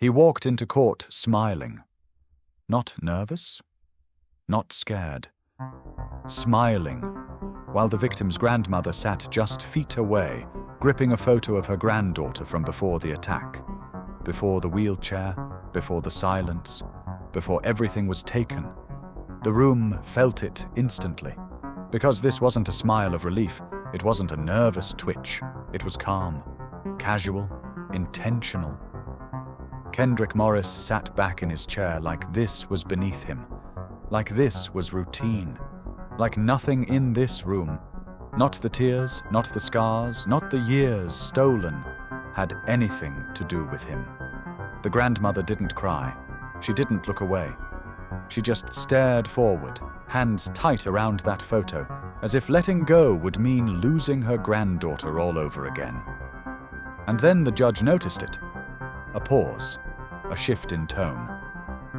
He walked into court smiling. Not nervous, not scared. Smiling, while the victim's grandmother sat just feet away, gripping a photo of her granddaughter from before the attack, before the wheelchair, before the silence, before everything was taken. The room felt it instantly, because this wasn't a smile of relief, it wasn't a nervous twitch, it was calm, casual, intentional. Kendrick Morris sat back in his chair like this was beneath him, like this was routine, like nothing in this room, not the tears, not the scars, not the years stolen, had anything to do with him. The grandmother didn't cry. She didn't look away. She just stared forward, hands tight around that photo, as if letting go would mean losing her granddaughter all over again. And then the judge noticed it. A pause, a shift in tone.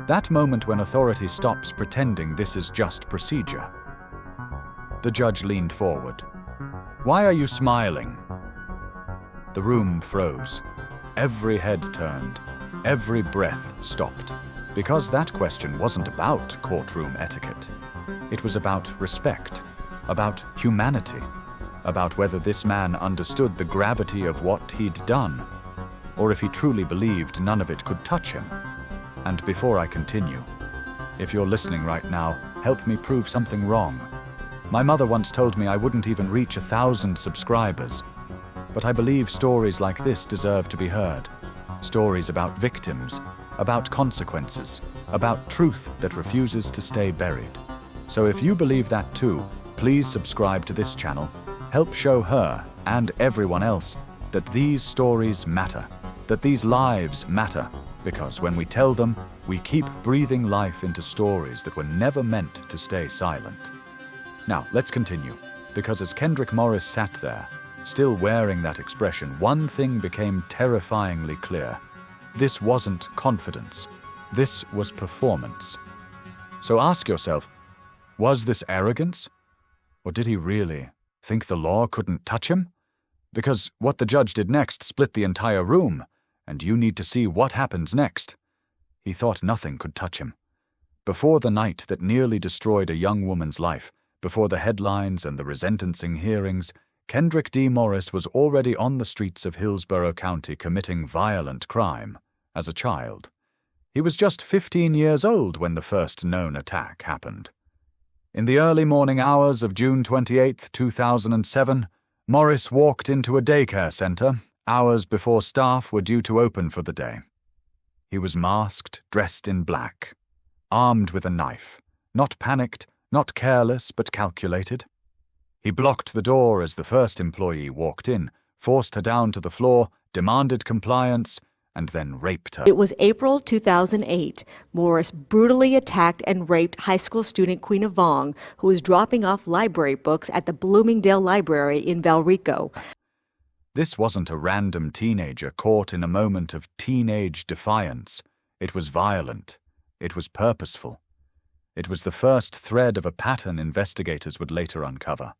That moment when authority stops pretending this is just procedure. The judge leaned forward. "Why are you smiling?" The room froze. Every head turned. Every breath stopped. Because that question wasn't about courtroom etiquette. It was about respect, about humanity, about whether this man understood the gravity of what he'd done, or if he truly believed none of it could touch him. And before I continue, if you're listening right now, help me prove something wrong. My mother once told me I wouldn't even reach 1,000 subscribers, but I believe stories like this deserve to be heard. Stories about victims, about consequences, about truth that refuses to stay buried. So if you believe that too, please subscribe to this channel. Help show her and everyone else that these stories matter, that these lives matter, because when we tell them, we keep breathing life into stories that were never meant to stay silent. Now, let's continue, because as Kendrick Morris sat there, still wearing that expression, one thing became terrifyingly clear. This wasn't confidence. This was performance. So ask yourself, was this arrogance? Or did he really think the law couldn't touch him? Because what the judge did next split the entire room, and you need to see what happens next. He thought nothing could touch him. Before the night that nearly destroyed a young woman's life, before the headlines and the resentencing hearings, Kendrick D. Morris was already on the streets of Hillsborough County committing violent crime as a child. He was just 15 years old when the first known attack happened. In the early morning hours of June 28, 2007, Morris walked into a daycare center hours before staff were due to open for the day. He was masked, dressed in black, armed with a knife, not panicked, not careless, but calculated. He blocked the door as the first employee walked in, forced her down to the floor, demanded compliance, and then raped her. It was April 2008. Morris brutally attacked and raped high school student Queen Vong, who was dropping off library books at the Bloomingdale Library in Valrico. This wasn't a random teenager caught in a moment of teenage defiance. It was violent. It was purposeful. It was the first thread of a pattern investigators would later uncover.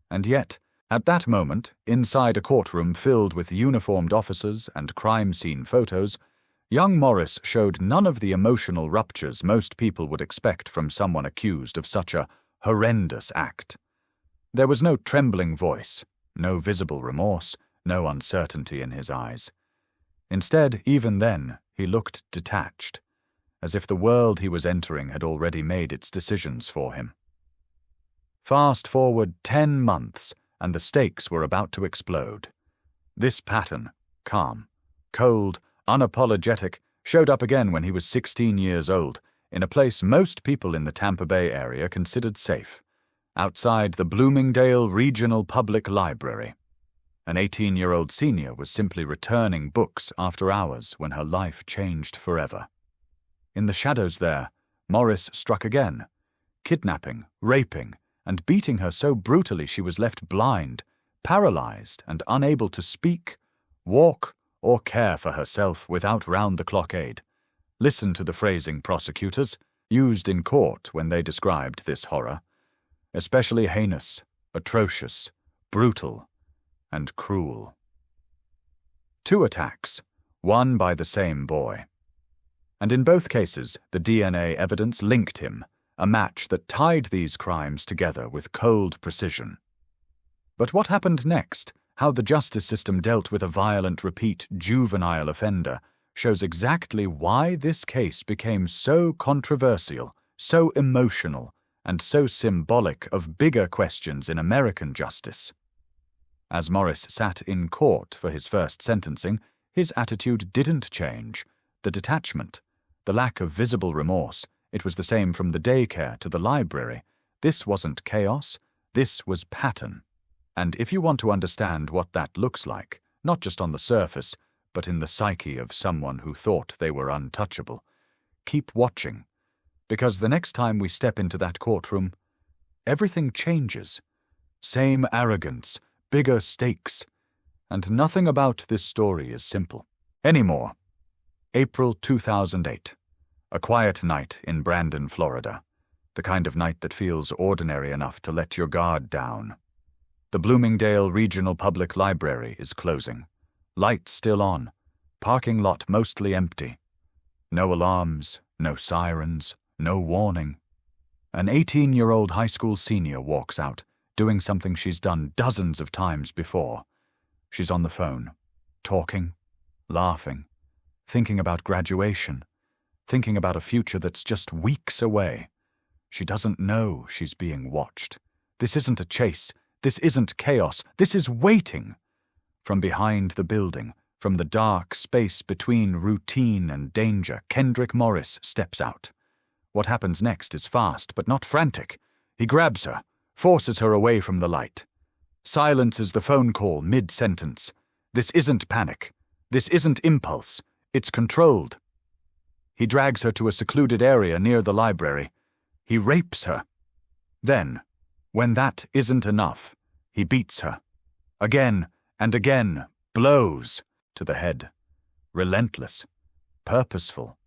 And yet, at that moment, inside a courtroom filled with uniformed officers and crime scene photos, young Morris showed none of the emotional ruptures most people would expect from someone accused of such a horrendous act. There was no trembling voice, no visible remorse, no uncertainty in his eyes. Instead, even then, he looked detached, as if the world he was entering had already made its decisions for him. Fast forward 10 months, and the stakes were about to explode. This pattern, calm, cold, unapologetic, showed up again when he was 16 years old, in a place most people in the Tampa Bay area considered safe, outside the Bloomingdale Regional Public Library. An 18-year-old senior was simply returning books after hours when her life changed forever. In the shadows there, Morris struck again, kidnapping, raping, and beating her so brutally she was left blind, paralyzed, and unable to speak, walk, or care for herself without round-the-clock aid. Listen to the phrasing prosecutors used in court when they described this horror. Especially heinous, atrocious, brutal, and cruel. 2 attacks, one by the same boy. And in both cases, the DNA evidence linked him, a match that tied these crimes together with cold precision. But what happened next, how the justice system dealt with a violent repeat juvenile offender, shows exactly why this case became so controversial, so emotional, and so symbolic of bigger questions in American justice. As Morris sat in court for his first sentencing, his attitude didn't change. The detachment, the lack of visible remorse, it was the same from the daycare to the library. This wasn't chaos, this was pattern. And if you want to understand what that looks like, not just on the surface, but in the psyche of someone who thought they were untouchable, keep watching. Because the next time we step into that courtroom, everything changes. Same arrogance, bigger stakes. And nothing about this story is simple. Anymore. April 2008. A quiet night in Brandon, Florida. The kind of night that feels ordinary enough to let your guard down. The Bloomingdale Regional Public Library is closing. Lights still on. Parking lot mostly empty. No alarms, no sirens, no warning. An 18-year-old high school senior walks out, doing something she's done dozens of times before. She's on the phone, talking, laughing, thinking about graduation, thinking about a future that's just weeks away. She doesn't know she's being watched. This isn't a chase. This isn't chaos. This is waiting. From behind the building, from the dark space between routine and danger, Kendrick Morris steps out. What happens next is fast, but not frantic. He grabs her, forces her away from the light. Silences the phone call mid-sentence. This isn't panic. This isn't impulse. It's controlled. He drags her to a secluded area near the library. He rapes her. Then, when that isn't enough, he beats her. Again and again, blows to the head. Relentless. Purposeful.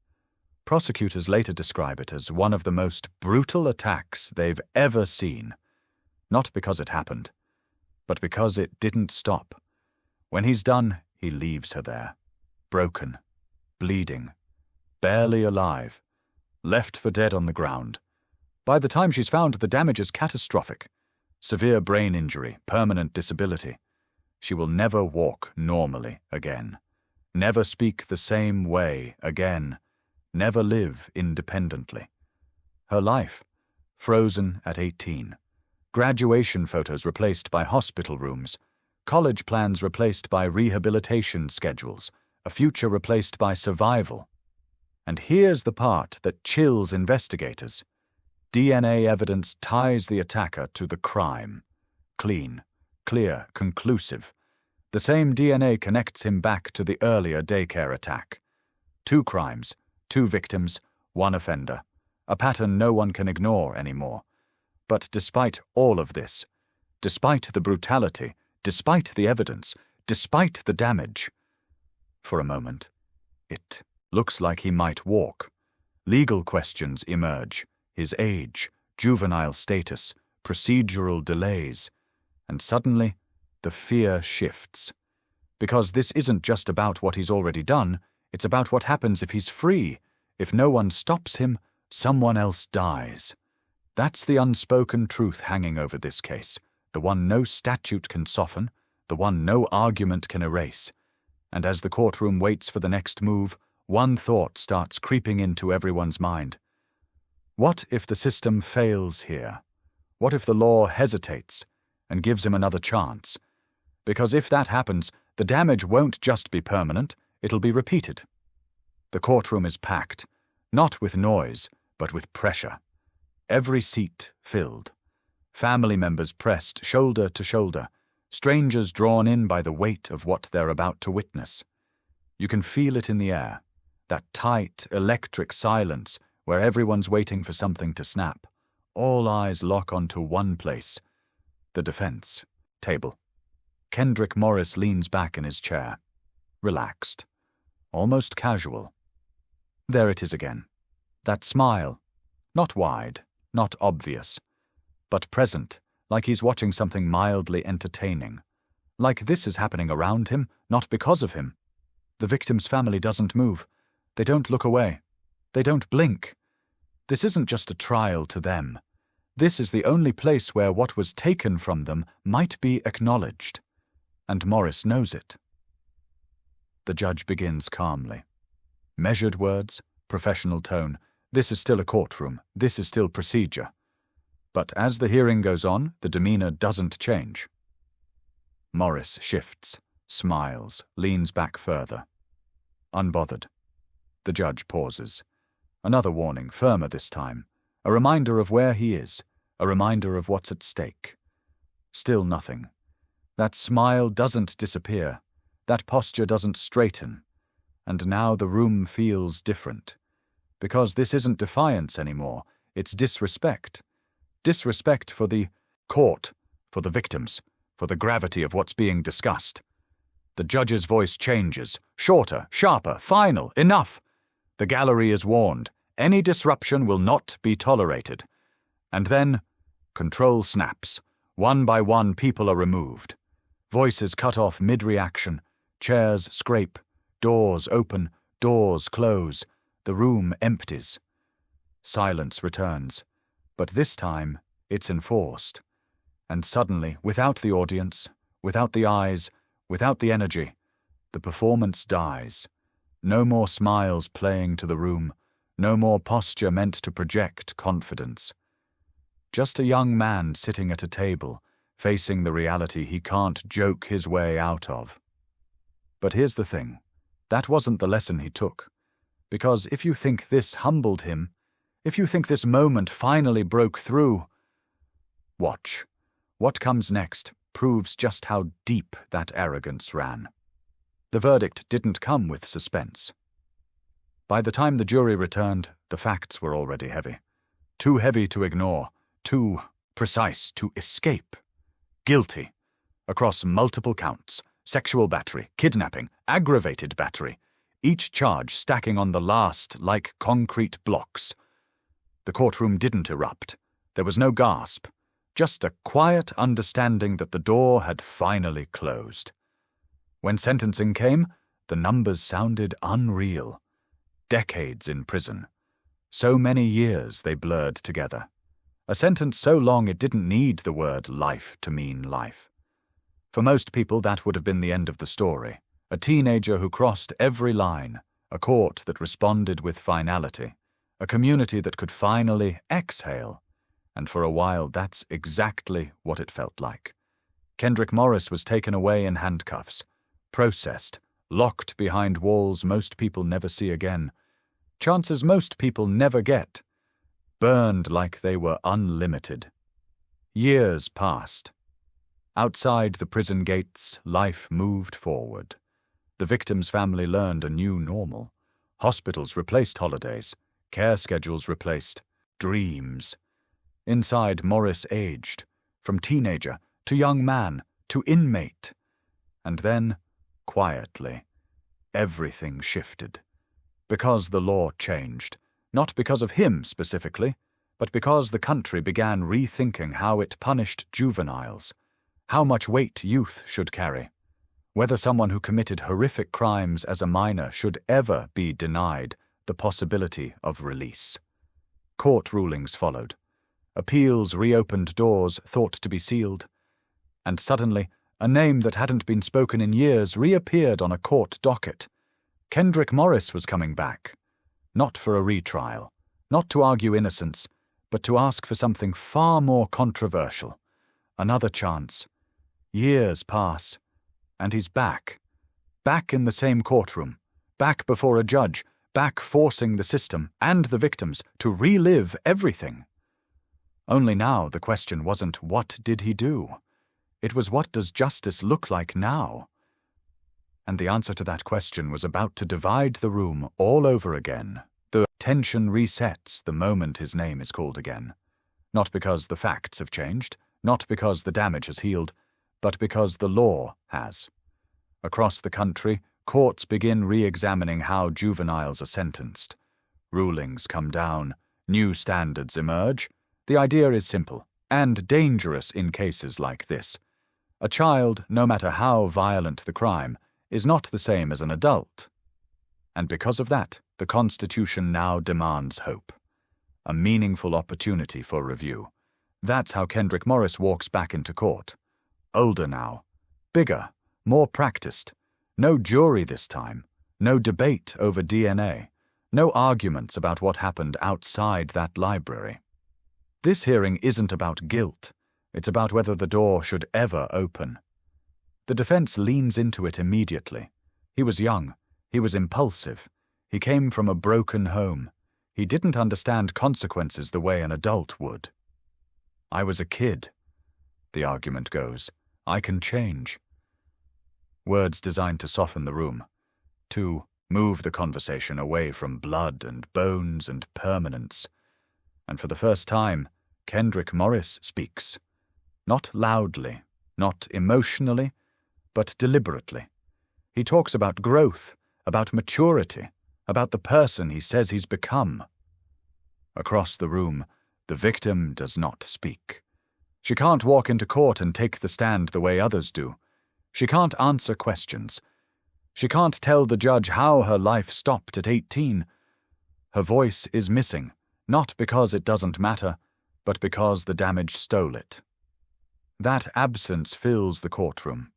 Prosecutors later describe it as one of the most brutal attacks they've ever seen. Not because it happened, but because it didn't stop. When he's done, he leaves her there. Broken. Bleeding. Barely alive. Left for dead on the ground. By the time she's found, the damage is catastrophic. Severe brain injury, permanent disability. She will never walk normally again. Never speak the same way again. Never live independently. Her life, frozen at 18. Graduation photos replaced by hospital rooms. College plans replaced by rehabilitation schedules. A future replaced by survival. And here's the part that chills investigators. DNA evidence ties the attacker to the crime. Clean, clear, conclusive. The same DNA connects him back to the earlier daycare attack. 2 crimes, 2 victims, 1 offender. A pattern no one can ignore anymore. But despite all of this, despite the brutality, despite the evidence, despite the damage, for a moment, it looks like he might walk. Legal questions emerge. His age, juvenile status, procedural delays. And suddenly, the fear shifts. Because this isn't just about what he's already done, it's about what happens if he's free. If no one stops him, someone else dies. That's the unspoken truth hanging over this case, the one no statute can soften, the one no argument can erase. And as the courtroom waits for the next move, one thought starts creeping into everyone's mind. What if the system fails here? What if the law hesitates and gives him another chance? Because if that happens, the damage won't just be permanent, it'll be repeated. The courtroom is packed, not with noise, but with pressure. Every seat filled. Family members pressed shoulder to shoulder, strangers drawn in by the weight of what they're about to witness. You can feel it in the air, that tight, electric silence where everyone's waiting for something to snap. All eyes lock onto one place. The defense table. Kendrick Morris leans back in his chair. Relaxed. Almost casual. There it is again. That smile. Not wide, not obvious, but present, like he's watching something mildly entertaining. Like this is happening around him, not because of him. The victim's family doesn't move. They don't look away. They don't blink. This isn't just a trial to them. This is the only place where what was taken from them might be acknowledged. And Morris knows it. The judge begins calmly. Measured words, professional tone. This is still a courtroom. This is still procedure. But as the hearing goes on, the demeanor doesn't change. Morris shifts, smiles, leans back further. Unbothered. The judge pauses. Another warning, firmer this time. A reminder of where he is. A reminder of what's at stake. Still nothing. That smile doesn't disappear. That posture doesn't straighten. And now the room feels different. Because this isn't defiance anymore. It's disrespect. Disrespect for the court, for the victims, for the gravity of what's being discussed. The judge's voice changes. Shorter, sharper, final, enough. The gallery is warned. Any disruption will not be tolerated. And then, control snaps. One by one, people are removed. Voices cut off mid-reaction. Chairs scrape. Doors open. Doors close. The room empties. Silence returns. But this time, it's enforced. And suddenly, without the audience, without the eyes, without the energy, the performance dies. No more smiles playing to the room. No more posture meant to project confidence. Just a young man sitting at a table, facing the reality he can't joke his way out of. But here's the thing. That wasn't the lesson he took. Because if you think this humbled him, if you think this moment finally broke through, watch. What comes next proves just how deep that arrogance ran. The verdict didn't come with suspense. By the time the jury returned, the facts were already heavy. Too heavy to ignore, too precise to escape. Guilty. Across multiple counts. Sexual battery, kidnapping, aggravated battery. Each charge stacking on the last like concrete blocks. The courtroom didn't erupt. There was no gasp. Just a quiet understanding that the door had finally closed. When sentencing came, the numbers sounded unreal. Decades in prison. So many years they blurred together. A sentence so long it didn't need the word life to mean life. For most people, that would have been the end of the story. A teenager who crossed every line, a court that responded with finality, a community that could finally exhale. And for a while, that's exactly what it felt like. Kendrick Morris was taken away in handcuffs, processed, locked behind walls most people never see again, chances most people never get, burned like they were unlimited. Years passed. Outside the prison gates, life moved forward. The victim's family learned a new normal. Hospitals replaced holidays, care schedules replaced, dreams. Inside, Morris aged, from teenager to young man to inmate. And then, quietly, everything shifted. Because the law changed, not because of him specifically, but because the country began rethinking how it punished juveniles, how much weight youth should carry, whether someone who committed horrific crimes as a minor should ever be denied the possibility of release. Court rulings followed. Appeals reopened doors thought to be sealed. And suddenly, a name that hadn't been spoken in years reappeared on a court docket. Kendrick Morris was coming back. Not for a retrial, not to argue innocence, but to ask for something far more controversial. Another chance. Years pass, and he's back. Back in the same courtroom. Back before a judge. Back forcing the system and the victims to relive everything. Only now the question wasn't what did he do? It was what does justice look like now? And the answer to that question was about to divide the room all over again. The tension resets the moment his name is called again. Not because the facts have changed, not because the damage has healed, but because the law has. Across the country, courts begin re-examining how juveniles are sentenced. Rulings come down, new standards emerge. The idea is simple, and dangerous in cases like this. A child, no matter how violent the crime, is not the same as an adult. And because of that, the Constitution now demands hope. A meaningful opportunity for review. That's how Kendrick Morris walks back into court. Older now. Bigger. More practiced. No jury this time. No debate over DNA. No arguments about what happened outside that library. This hearing isn't about guilt. It's about whether the door should ever open. The defense leans into it immediately. He was young. He was impulsive. He came from a broken home. He didn't understand consequences the way an adult would. I was a kid, the argument goes. I can change. Words designed to soften the room, to move the conversation away from blood and bones and permanence. And for the first time, Kendrick Morris speaks. Not loudly, not emotionally, but deliberately. He talks about growth, about maturity, about the person he says he's become. Across the room, the victim does not speak. She can't walk into court and take the stand the way others do. She can't answer questions. She can't tell the judge how her life stopped at 18. Her voice is missing, not because it doesn't matter, but because the damage stole it. That absence fills the courtroom.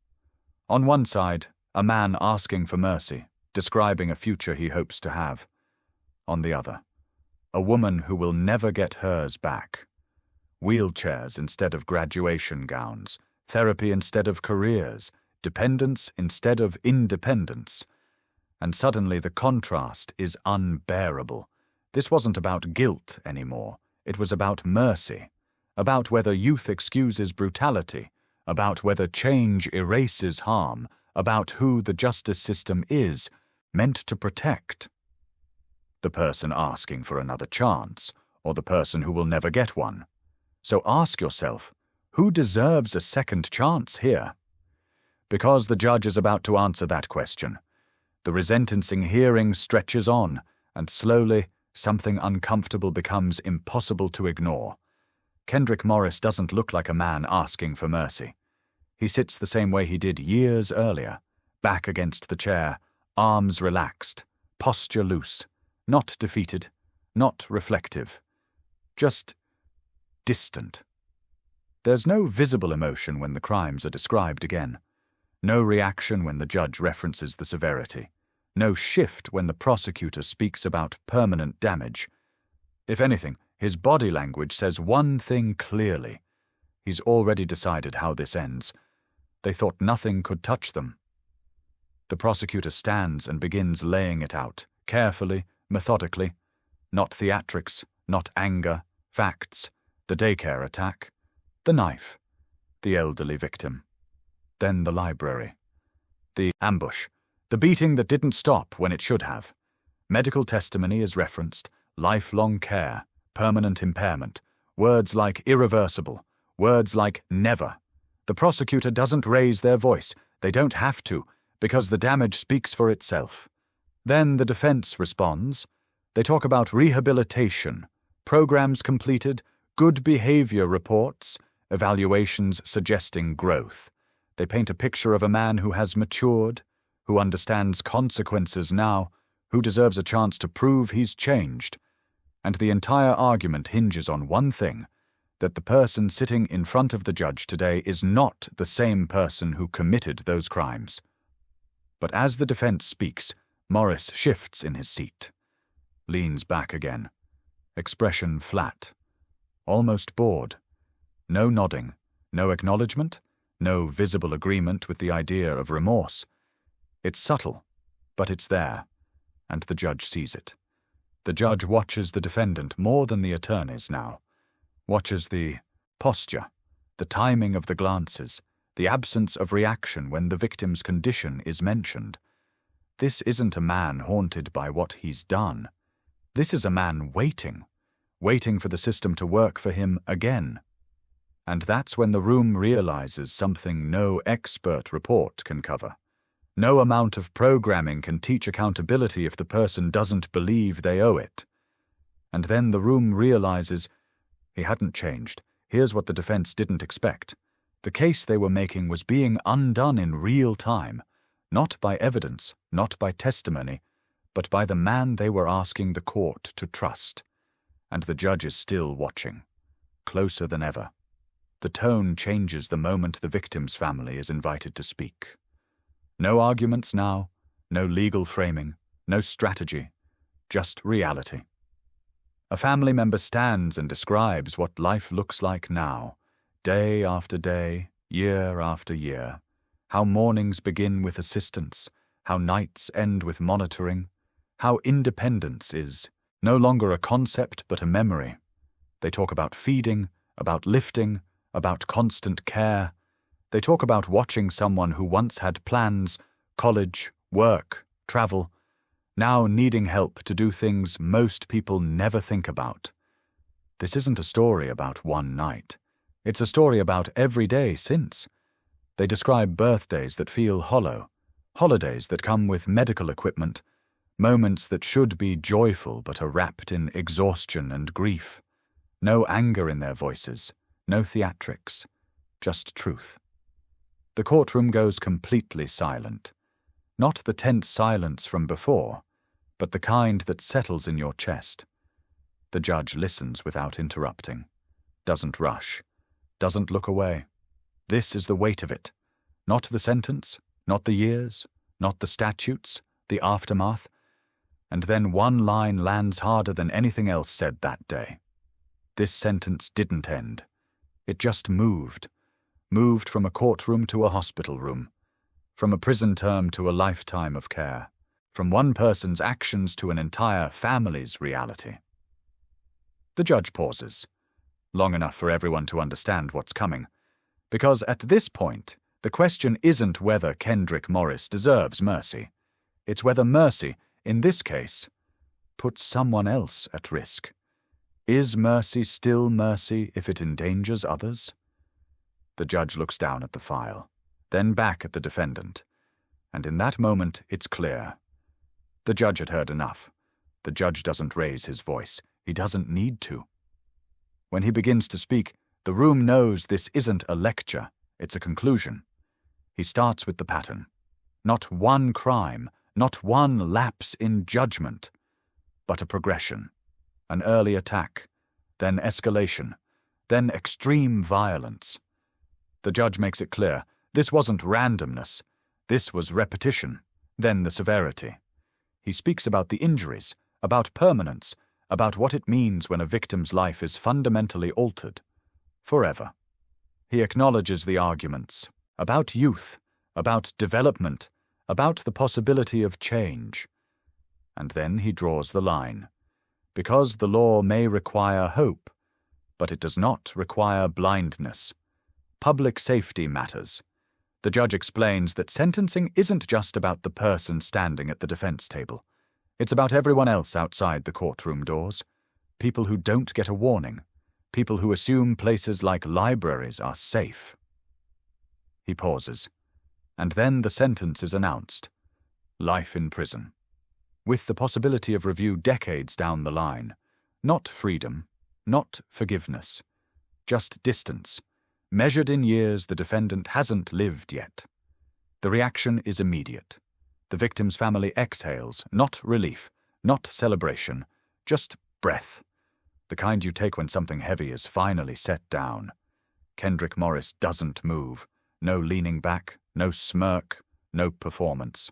On one side, a man asking for mercy, describing a future he hopes to have. On the other, a woman who will never get hers back. Wheelchairs instead of graduation gowns, therapy instead of careers, dependence instead of independence. And suddenly the contrast is unbearable. This wasn't about guilt anymore. It was about mercy, about whether youth excuses brutality, about whether change erases harm, about who the justice system is meant to protect. The person asking for another chance, or the person who will never get one. So ask yourself, who deserves a second chance here? Because the judge is about to answer that question. The resentencing hearing stretches on, and slowly something uncomfortable becomes impossible to ignore. Kendrick Morris doesn't look like a man asking for mercy. He sits the same way he did years earlier, back against the chair, arms relaxed, posture loose, not defeated, not reflective, just distant. There's no visible emotion when the crimes are described again. No reaction when the judge references the severity. No shift when the prosecutor speaks about permanent damage. If anything, his body language says one thing clearly. He's already decided how this ends. They thought nothing could touch them. The prosecutor stands and begins laying it out, carefully, methodically. Not theatrics, not anger, facts, the daycare attack, the knife, the elderly victim. Then the library. The ambush. The beating that didn't stop when it should have. Medical testimony is referenced, lifelong care, permanent impairment, words like irreversible, words like never. The prosecutor doesn't raise their voice. They don't have to, because the damage speaks for itself. Then the defense responds. They talk about rehabilitation, programs completed, good behavior reports, evaluations suggesting growth. They paint a picture of a man who has matured, who understands consequences now, who deserves a chance to prove he's changed. And the entire argument hinges on one thing, that the person sitting in front of the judge today is not the same person who committed those crimes. But as the defense speaks, Morris shifts in his seat, leans back again, expression flat, almost bored. No nodding, no acknowledgement, no visible agreement with the idea of remorse. It's subtle, but it's there, and the judge sees it. The judge watches the defendant more than the attorneys now, watches the posture, the timing of the glances, the absence of reaction when the victim's condition is mentioned. This isn't a man haunted by what he's done. This is a man waiting for the system to work for him again. And that's when the room realizes something no expert report can cover. No amount of programming can teach accountability if the person doesn't believe they owe it. And then the room realizes he hadn't changed. Here's what the defense didn't expect. The case they were making was being undone in real time, not by evidence, not by testimony, but by the man they were asking the court to trust. And the judge is still watching, closer than ever. The tone changes the moment the victim's family is invited to speak. No arguments now, no legal framing, no strategy, just reality. A family member stands and describes what life looks like now, day after day, year after year, how mornings begin with assistance, how nights end with monitoring, how independence is no longer a concept but a memory. They talk about feeding, about lifting, about constant care. They talk about watching someone who once had plans, college, work, travel, now needing help to do things most people never think about. This isn't a story about one night. It's a story about every day since. They describe birthdays that feel hollow, holidays that come with medical equipment, moments that should be joyful but are wrapped in exhaustion and grief. No anger in their voices, no theatrics, just truth. The courtroom goes completely silent. Not the tense silence from before, but the kind that settles in your chest. The judge listens without interrupting, doesn't rush, doesn't look away. This is the weight of it. Not the sentence, not the years, not the statutes, the aftermath. And then one line lands harder than anything else said that day. This sentence didn't end. It just moved from a courtroom to a hospital room, from a prison term to a lifetime of care, from one person's actions to an entire family's reality. The judge pauses, long enough for everyone to understand what's coming, because at this point, the question isn't whether Kendrick Morris deserves mercy. It's whether mercy, in this case, puts someone else at risk. Is mercy still mercy if it endangers others? The judge looks down at the file, then back at the defendant, and in that moment it's clear. The judge had heard enough. The judge doesn't raise his voice. He doesn't need to. When he begins to speak, the room knows this isn't a lecture, it's a conclusion. He starts with the pattern. Not one crime, not one lapse in judgment, but a progression. An early attack, then escalation, then extreme violence. The judge makes it clear, this wasn't randomness, this was repetition, then the severity. He speaks about the injuries, about permanence, about what it means when a victim's life is fundamentally altered, forever. He acknowledges the arguments, about youth, about development, about the possibility of change. And then he draws the line. Because the law may require hope, but it does not require blindness. Public safety matters. The judge explains that sentencing isn't just about the person standing at the defense table. It's about everyone else outside the courtroom doors. People who don't get a warning. People who assume places like libraries are safe. He pauses, and then the sentence is announced. Life in prison. With the possibility of review decades down the line. Not freedom, not forgiveness, just distance, measured in years the defendant hasn't lived yet. The reaction is immediate. The victim's family exhales, not relief, not celebration, just breath. The kind you take when something heavy is finally set down. Kendrick Morris doesn't move. No leaning back, no smirk, no performance.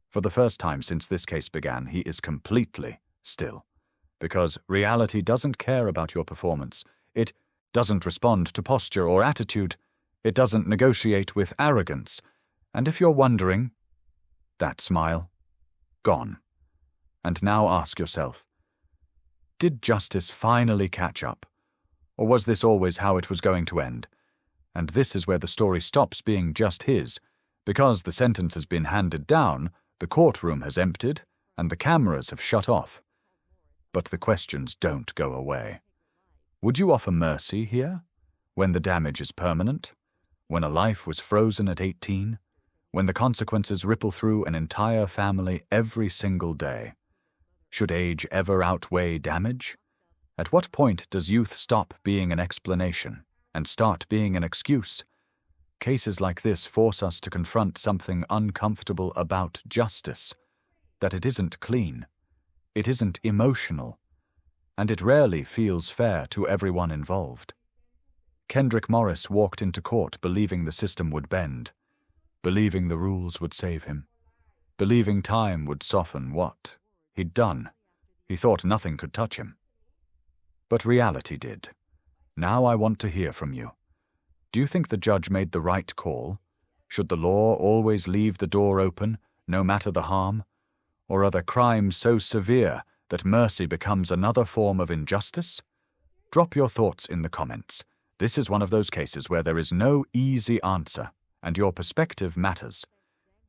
For the first time since this case began, he is completely still. Because reality doesn't care about your performance. It doesn't respond to posture or attitude. It doesn't negotiate with arrogance. And if you're wondering, that smile, gone. And now ask yourself, did justice finally catch up? Or was this always how it was going to end? And this is where the story stops being just his. Because the sentence has been handed down, the courtroom has emptied, and the cameras have shut off. But the questions don't go away. Would you offer mercy here? When the damage is permanent? When a life was frozen at 18? When the consequences ripple through an entire family every single day? Should age ever outweigh damage? At what point does youth stop being an explanation and start being an excuse? Cases like this force us to confront something uncomfortable about justice, that it isn't clean, it isn't emotional, and it rarely feels fair to everyone involved. Kendrick Morris walked into court believing the system would bend, believing the rules would save him, believing time would soften what he'd done. He thought nothing could touch him. But reality did. Now I want to hear from you. Do you think the judge made the right call? Should the law always leave the door open, no matter the harm? Or are there crimes so severe that mercy becomes another form of injustice? Drop your thoughts in the comments. This is one of those cases where there is no easy answer, and your perspective matters.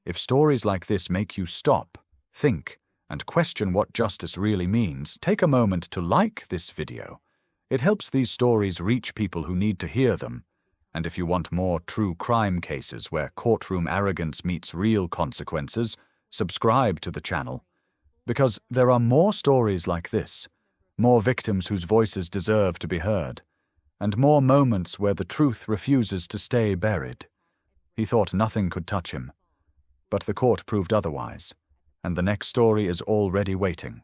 If stories like this make you stop, think, and question what justice really means, take a moment to like this video. It helps these stories reach people who need to hear them. And if you want more true crime cases where courtroom arrogance meets real consequences, subscribe to the channel. Because there are more stories like this, more victims whose voices deserve to be heard, and more moments where the truth refuses to stay buried. He thought nothing could touch him, but the court proved otherwise, and the next story is already waiting.